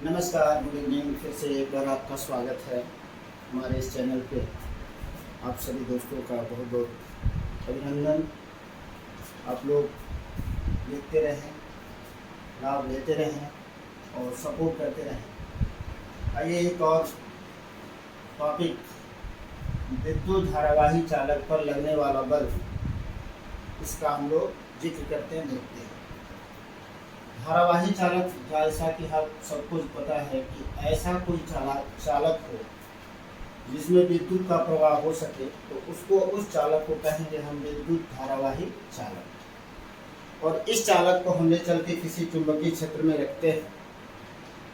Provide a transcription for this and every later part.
नमस्कार, good evening. फिर से एक बार आपका स्वागत है हमारे इस चैनल पे। आप सभी दोस्तों का बहुत बहुत अभिनंदन। आप लोग देखते रहें, लाभ लेते रहें और सपोर्ट करते रहें। आइए एक और टॉपिक, विद्युत धारावाही चालक पर लगने वाला बल, इसका हम लोग जिक्र करते हैं, देखते हैं। धारावाही चालक, जैसा कि आप सबको पता है कि ऐसा कोई चालक हो जिसमें विद्युत का प्रवाह हो सके, तो उसको, उस चालक को कहेंगे हम विद्युत धारावाही चालक। और इस चालक को हम ले चल के किसी चुंबकीय क्षेत्र में रखते हैं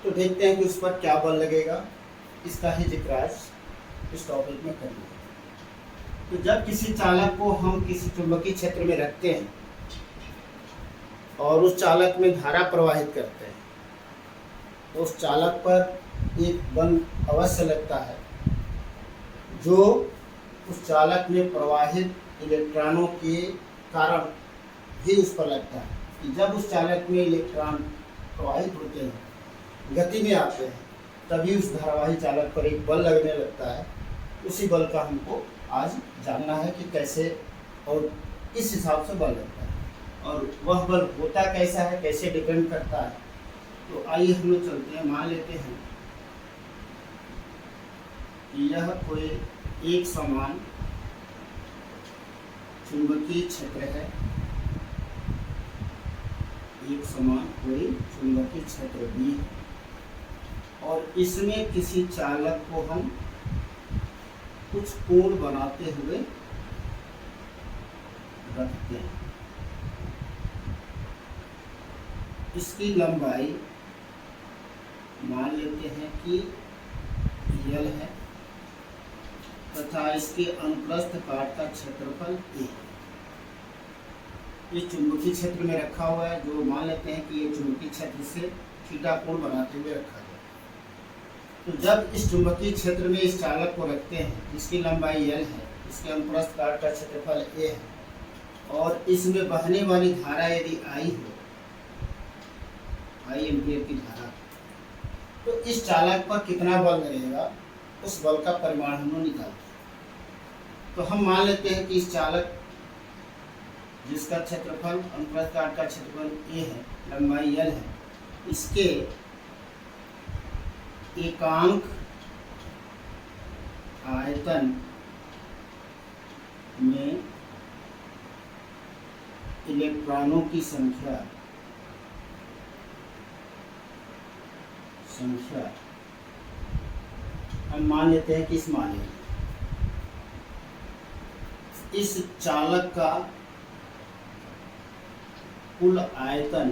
तो देखते हैं कि उस पर क्या बल लगेगा। इसका ही जिक्र आज इस टॉपिक में करेंगे। तो जब किसी चालक को हम किसी चुंबकीय क्षेत्र में रखते हैं और उस चालक में धारा प्रवाहित करते हैं, तो उस चालक पर एक बल अवश्य लगता है, जो उस चालक में प्रवाहित इलेक्ट्रॉनों के कारण भी उस पर लगता है। कि जब उस चालक में इलेक्ट्रॉन प्रवाहित होते हैं, गति में आते हैं, तभी उस धारावाही चालक पर एक बल लगने लगता है। उसी बल का हमको आज जानना है कि कैसे और किस हिसाब से बल लगता है, और वह बल होता कैसा है, कैसे डिपेंड करता है। तो आइए हम लोग चलते हैं। मान लेते हैं कि यह कोई एक समान चुंबकीय क्षेत्र है। एक समान कोई चुंबकीय क्षेत्र B है और इसमें किसी चालक को हम कुछ कोण बनाते हुए रखते हैं। इसकी लंबाई मान लेते हैं कि L है तथा इसके अनुप्रस्थ काट का क्षेत्रफल A। ये चुंबकीय क्षेत्र में रखा हुआ है, जो मान लेते हैं कि ये चुंबकीय क्षेत्र से थीटा कोण बनाते हुए रखा गया। तो जब इस चुंबकीय क्षेत्र में इस चालक को रखते हैं, इसकी लंबाई L है, इसके अनुप्रस्थ काट का क्षेत्रफल A है, और इसमें बहने वाली धारा यदि I हो, I एम्पीयर की धारा, तो इस चालक पर कितना बल लगेगा, उस बल का परिमाण हम लोग निकालते हैं। तो हम मान लेते हैं कि इस चालक जिसका क्षेत्रफल, अनुप्रस्थ काट का क्षेत्रफल A है, लंबाई L है, इसके एकांक आयतन में इलेक्ट्रॉनों की संख्या हम मान लेते हैं कि इस चालक का कुल आयतन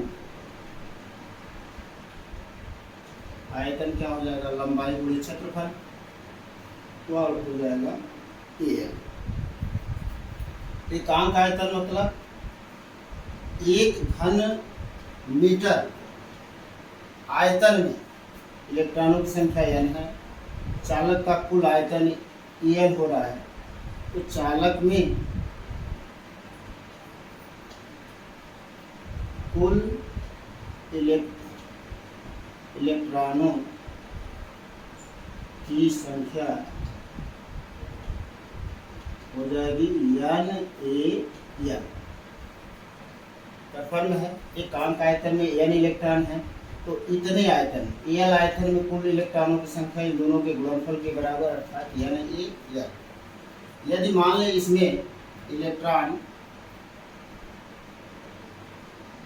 क्या हो जाएगा, लंबाई गुणित क्षेत्रफल, वह हो जाएगा AL। एकांक आयतन मतलब 1 घन मीटर आयतन में इलेक्ट्रॉनों की संख्या N है। चालक का कुल आयतन EL हो रहा है, तो चालक में कुल इलेक्ट्रॉनों की संख्या हो जाएगी NaN। फॉर्मूला है, एकांक आयतन में N इलेक्ट्रॉन है, तो इतने आयतन Al आयतन में कुल इलेक्ट्रॉनों की संख्या इन दोनों के गुणनफल के बराबर, अर्थात Na। यदि मान लें इसमें इलेक्ट्रॉन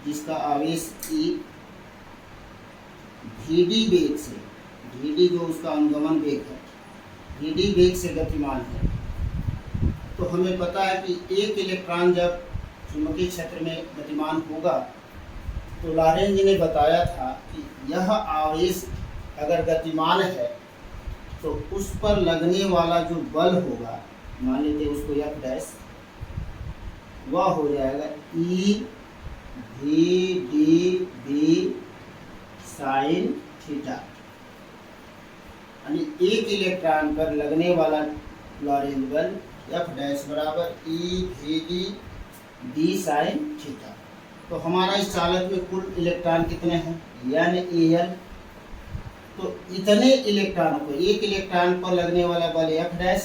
जिसका आवेश E Vd वेग से, Vd जो उसका अनुगमन वेग है, Vd वेग से गतिमान है, तो हमें पता है कि एक इलेक्ट्रॉन जब चुंबकीय क्षेत्र में गतिमान होगा, तो लॉरेंज ने बताया था कि यह आवेश अगर गतिमान है तो उस पर लगने वाला जो बल होगा, मान लेते हैं उसको F डैश, वह हो जाएगा EVdB साइन थीटा। यानी एक इलेक्ट्रॉन पर लगने वाला लॉरेंज बल F डैश बराबर EVdB साइन थीटा। तो हमारा इस चालक में कुल इलेक्ट्रॉन कितने हैं, यानी Al तो इतने इलेक्ट्रॉनों को, एक इलेक्ट्रॉन पर लगने वाला बल एफ डैश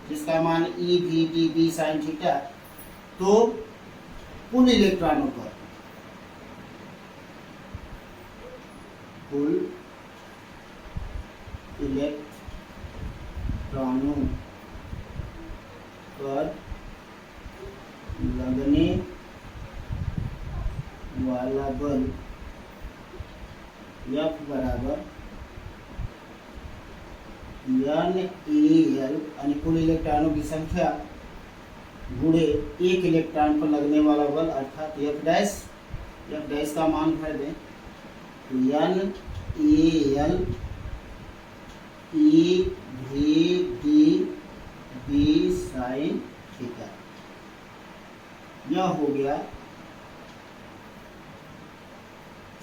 जिसका मान E V D B sine theta, तो कुल इलेक्ट्रॉनों पर, कुल इलेक्ट्रॉनों पर लगने वाला बल F बराबर एन ए एल यानी कुल इलेक्ट्रॉनों की संख्या गुणे एक इलेक्ट्रॉन पर लगने वाला बल अर्थात एफ डैश का मान भर दें तो N A L E V D B sine theta, यह हो गया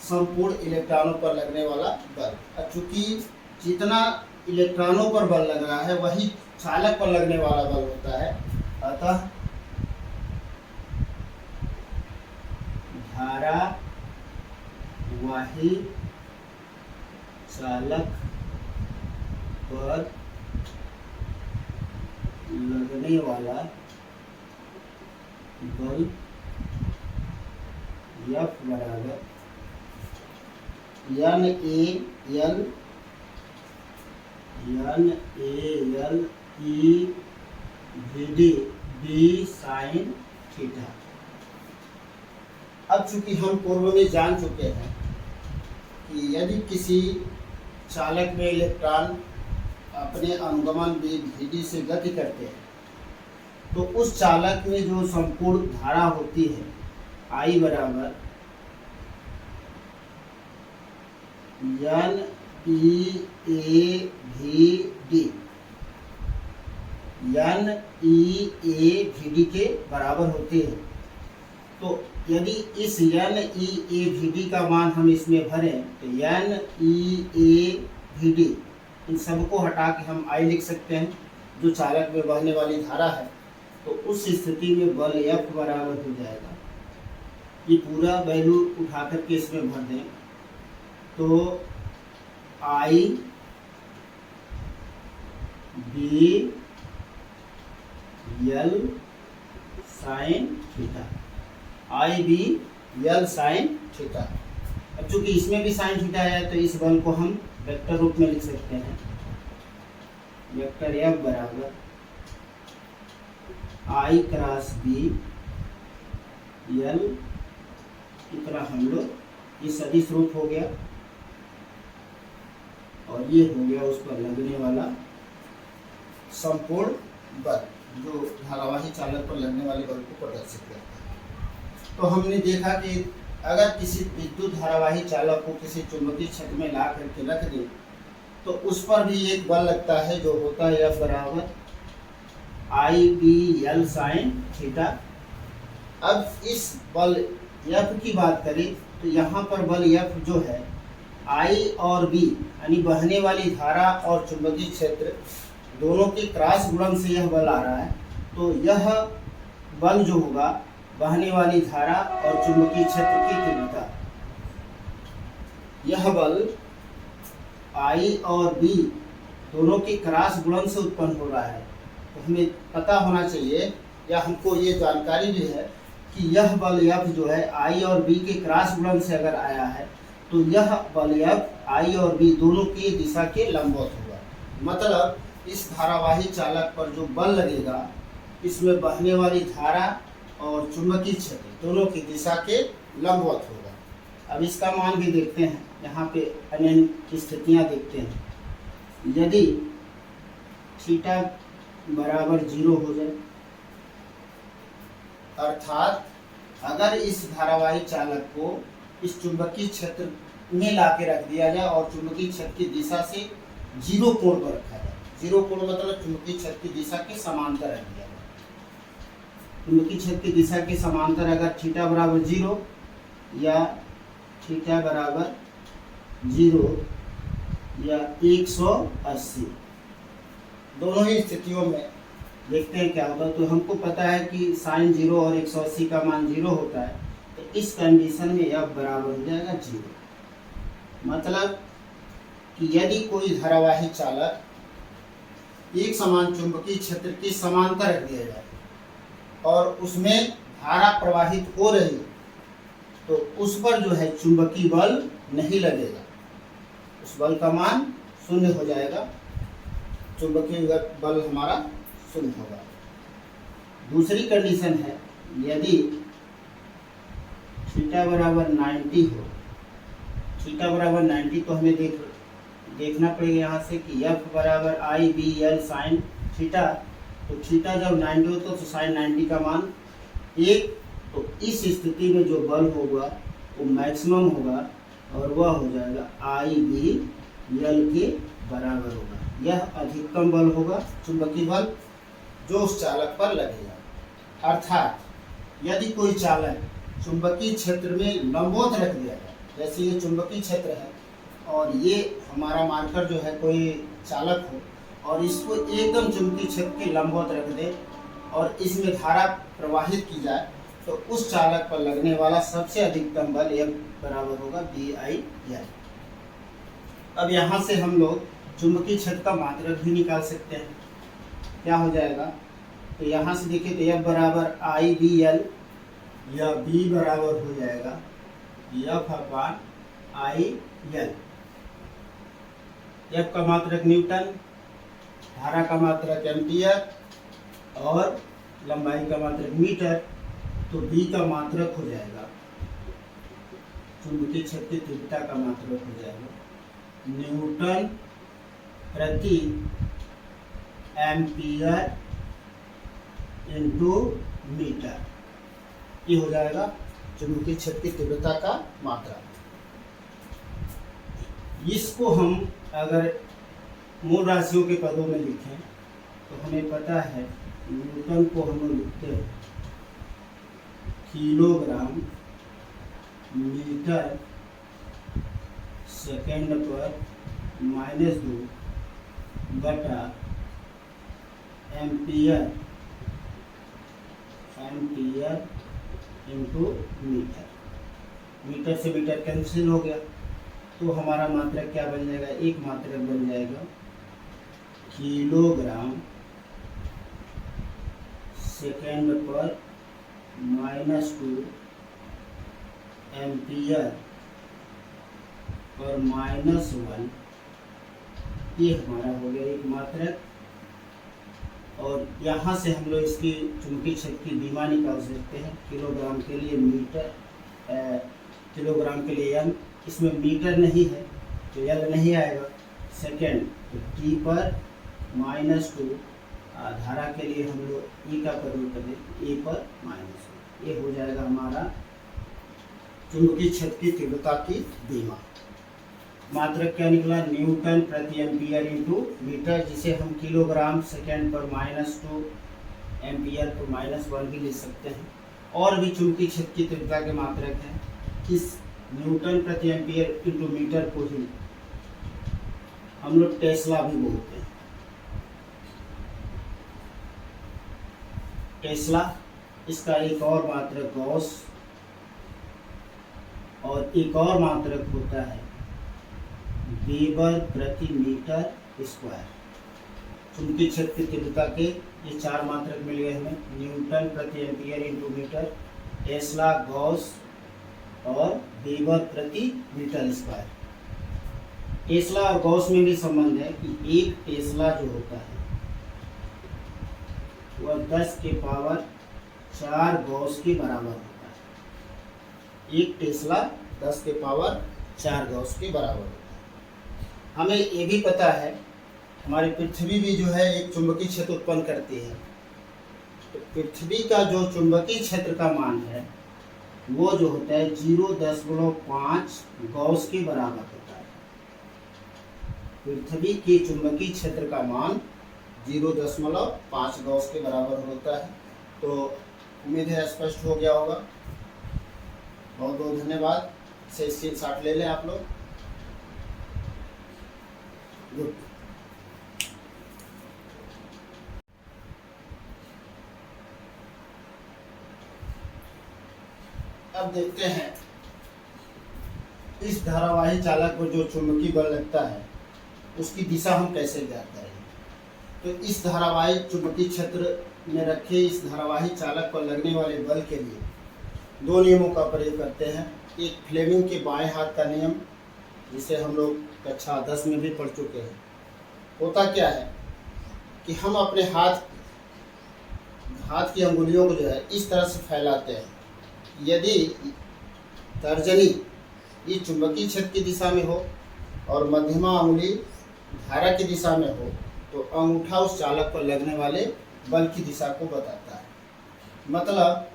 संपूर्ण इलेक्ट्रॉनों पर लगने वाला बल। और चूंकि जितना इलेक्ट्रॉनों पर बल लग रहा है वही चालक पर लगने वाला बल होता है, अतः धारावाही चालक पर लगने वाला बल F बराबर N A L E V D B sine theta. अब चूंकि हम पूर्व में जान चुके हैं कि यदि किसी चालक में इलेक्ट्रॉन अपने अनुगमन वेग वी से गति करते हैं तो उस चालक में जो संपूर्ण धारा होती है I बराबर N E A V D, N E A V D के बराबर होती है। तो यदि इस N E A V D का मान हम इसमें भरें तो N E A V D इन सबको हटा के हम आई लिख सकते हैं जो चालक में बहने वाली धारा है। तो उस स्थिति में बल F बराबर हो जाएगा, ये पूरा वैल्यू उठा करके इसमें भर दें तो I B L sine theta, I B L sine theta. अब चूंकि इसमें भी साइन थीटा है तो इस बल को हम वेक्टर रूप में लिख सकते हैं, वेक्टर F बराबर I क्रॉस बी एल, इतना हम लोग ये सदिश रूप हो गया और ये हो गया उस पर लगने वाला संपूर्ण बल जो धारावाही चालक पर लगने वाले बल को प्रदर्शित करता है। तो हमने देखा कि अगर किसी विद्युत धारावाही चालक को किसी चुंबकीय क्षेत्र में ला करके रख दें तो उस पर भी एक बल लगता है जो होता है F बराबर आई बी एल साइन थीटा। अब इस बल F की बात करें तो यहाँ पर बल F जो है I और B यानी बहने वाली धारा और चुंबकीय क्षेत्र दोनों के क्रॉस गुणन से यह बल आ रहा है। तो यह बल जो होगा बहने वाली धारा और चुंबकीय क्षेत्र की तीव्रता, यह बल I और B दोनों के क्रॉस गुणन से उत्पन्न हो रहा है। तो हमें पता होना चाहिए या हमको ये जानकारी भी है कि यह बल F जो है I और B के क्रॉस गुणन से अगर आया है तो यह बल F I और B दोनों की दिशा के लंबवत होगा। मतलब इस धारावाही चालक पर जो बल लगेगा इसमें बहने वाली धारा और चुंबकीय क्षेत्र दोनों की दिशा के लंबवत होगा। अब इसका मान भी देखते हैं, यहाँ पे अन्य स्थितियाँ देखते हैं। यदि थीटा बराबर 0 हो जाए, अर्थात अगर इस धारावाही चालक को इस चुंबकीय क्षेत्र में ला के रख दिया जाए और चुंबकीय क्षेत्र की दिशा से 0 कोण पर रखा जाए। 0 कोण मतलब चुंबकीय क्षेत्र की दिशा के समांतर रख दिया जाए। चुंबकीय क्षेत्र की दिशा के समांतर अगर थीटा बराबर 0 या थीटा बराबर 0 या 180, दोनों ही स्थितियों में देखते हैं क्या होता है। तो हमको पता है कि साइन 0 और 180 का मान 0 होता है। तो इस कंडीशन में F बराबर हो जाएगा 0। मतलब कि यदि कोई धारावाही चालक एक समान चुंबकीय क्षेत्र की समांतर रख दिया जाए और उसमें धारा प्रवाहित हो रही है, तो उस पर जो है चुंबकीय बल नहीं लगेगा, उस बल का मान शून्य हो जाएगा, चुंबकीय बल हमारा शून्य होगा। दूसरी कंडीशन है, यदि थीटा बराबर 90 हो, थीटा बराबर 90 तो हमें देखना पड़ेगा यहाँ से कि F बराबर IBL साइन थीटा, तो थीटा जब 90 हो तो साइन 90 का मान 1, तो इस स्थिति में जो बल होगा वो मैक्सिमम होगा और वह हो जाएगा IBL के बराबर होगा। यह अधिकतम बल होगा, चुंबकीय बल जो उस चालक पर लगेगा। अर्थात यदि कोई चालक चुंबकीय क्षेत्र में लंबवत रख दिया जाए, जैसे ये चुंबकीय क्षेत्र है और ये हमारा मार्कर जो है कोई चालक हो और इसको एकदम चुंबकीय क्षेत्र के लंबवत रख दे और इसमें धारा प्रवाहित की जाए, तो उस चालक पर लगने वाला सबसे अधिकतम बल F बराबर होगा BIL। अब यहाँ से हम लोग चुंबकीय क्षेत्र का मात्रक भी निकाल सकते हैं। क्या हो जाएगा, तो यहाँ से देखिए तो F बराबर IBL या B बराबर हो जाएगा F/IL। F का मात्रक न्यूटन, धारा का मात्रक एम्पियर और लंबाई का मात्रक मीटर, तो B का मात्रक हो जाएगा, चुंबकीय क्षेत्र की तीव्रता का मात्रक हो जाएगा न्यूटन प्रति एम्पियर इंटू मीटर। ये हो जाएगा चुंबकीय क्षेत्र की तीव्रता का मात्रा। इसको हम अगर मूल राशियों के पदों में लिखें तो हमें पता है न्यूटन को हम लोग लिखते हैं किलोग्राम मीटर सेकेंड पर -2 बटा एम्पियर इंटू मीटर। मीटर से मीटर कैंसिल हो गया तो हमारा मात्रक क्या बन जाएगा, एक मात्रक बन जाएगा किलोग्राम सेकेंड पर -2 एम्पियर पर -1, ये हमारा हो गया एक मात्रक। और यहाँ से हम लोग इसकी चुंबकीय क्षेत्र की बीमा निकाल सकते हैं। किलोग्राम के लिए मीटर, किलोग्राम के लिए एम, इसमें मीटर नहीं है तो एल नहीं आएगा। सेकेंड तो टी पर -2, धारा के लिए हम लोग ई का प्रयोग करें, ए पर -1, ये हो जाएगा हमारा चुंबकीय क्षेत्र की तीव्रता की बीमा। मात्रक क्या निकला, न्यूटन प्रति एम्पियर इंटू मीटर, जिसे हम किलोग्राम सेकेंड पर -2 एम्पियर पर -1 भी लिख सकते हैं। और भी चुंबकीय क्षेत्र की तीव्रता के मात्रक हैं। इस न्यूटन प्रति एम्पियर इंटू मीटर को ही हम लोग टेस्ला भी बोलते हैं। टेस्ला, इसका एक और मात्रक गॉस, और एक और मात्रक होता है वेबर प्रति मीटर स्क्वायर। चुंबकीय क्षेत्र की तीव्रता के ये 4 मात्रक मिल गए हमें, न्यूटन प्रति ampere into metre, tesla, gauss और वेबर प्रति मीटर स्क्वायर। टेस्ला और गॉस में भी संबंध है कि एक टेस्ला जो होता है वह 10 के पावर 4 गॉस के बराबर होता है। एक टेस्ला 10 के पावर 4 गॉस के बराबर होता है। हमें ये भी पता है हमारी पृथ्वी भी जो है एक चुंबकीय क्षेत्र उत्पन्न करती है। तो पृथ्वी का जो चुंबकीय क्षेत्र का मान है वो जो होता है 0.5 गॉस के बराबर होता है। पृथ्वी के चुंबकीय क्षेत्र का मान 0.5 गॉस के बराबर होता है। तो उम्मीद है स्पष्ट हो गया होगा। बहुत बहुत धन्यवाद। से स्क्रीनशॉट ले लें आप लोग। गुड। अब देखते हैं इस धारावाही चालक को जो चुंबकीय बल लगता है उसकी दिशा हम कैसे ज्ञात करेंगे। तो इस धारावाही चुंबकीय क्षेत्र में रखे इस धारावाही चालक पर लगने वाले बल के लिए दो नियमों का प्रयोग करते हैं। एक फ्लेमिंग के बाएं हाथ का नियम, जिसे हम लोग कक्षा 10 में भी पढ़ चुके हैं। होता क्या है कि हम अपने हाथ की अंगुलियों को जो है इस तरह से फैलाते हैं। यदि तर्जनी ये चुंबकीय क्षेत्र की दिशा में हो और मध्यमा अंगुली धारा की दिशा में हो, तो अंगूठा उस चालक पर लगने वाले बल की दिशा को बताता है। मतलब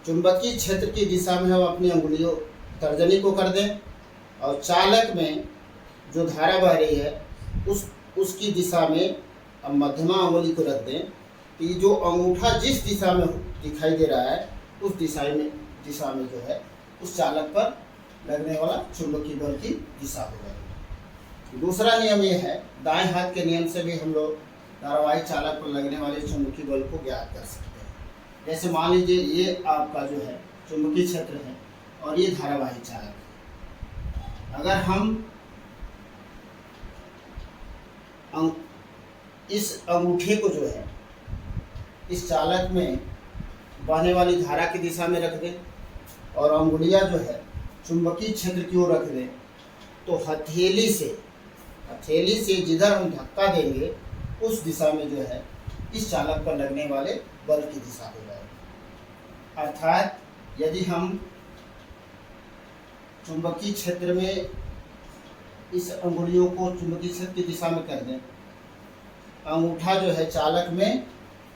चुंबकीय क्षेत्र की दिशा में हम अपनी अंगुलियों तर्जनी को कर दें और चालक में जो धारा बह रही है उसकी दिशा में अब मध्यमा अंगुली को रख दें, तो ये जो अंगूठा जिस दिशा में दिखाई दे रहा है उस दिशा में जो है उस चालक पर लगने वाला चुंबकीय बल की दिशा हो जाएगी। दूसरा नियम ये है, दाएं हाथ के नियम से भी हम लोग धारावाही चालक पर लगने वाले चुंबकीय बल को ज्ञात कर सकते हैं। जैसे मान लीजिए ये आपका जो है चुंबकीय क्षेत्र है और ये धारावाही चालक है। अगर हम इस अंगूठे को जो है इस चालक में बहने वाली धारा की दिशा में रख दें और अंगुलियां जो है चुंबकीय क्षेत्र की ओर रख दें, तो हथेली से जिधर हम धक्का देंगे उस दिशा में जो है इस चालक पर लगने वाले बल की दिशा हो जाएगी। अर्थात यदि हम चुंबकीय क्षेत्र में इस अंगुलियों को चुंबकीय क्षेत्र की दिशा में कर दें, अंगूठा जो है चालक में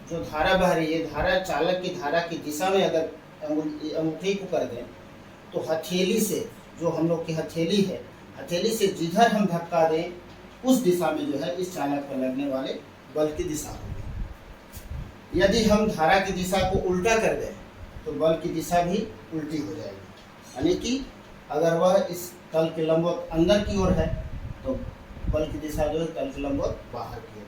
जो धारा बह रही है धारा चालक की धारा की दिशा में अगर अंगूठे को कर दें, तो हथेली से जो हम लोग की हथेली से जिधर हम धक्का दें उस दिशा में जो है इस चालक पर लगने वाले बल की दिशा होगी। यदि हम धारा की दिशा को उल्टा कर दें तो बल की दिशा भी उल्टी हो जाएगी, यानी कि अगर वह इस तल के लंबवत अंदर की ओर है तो बल की दिशा जो है तल के लंबवत बाहर की ओर।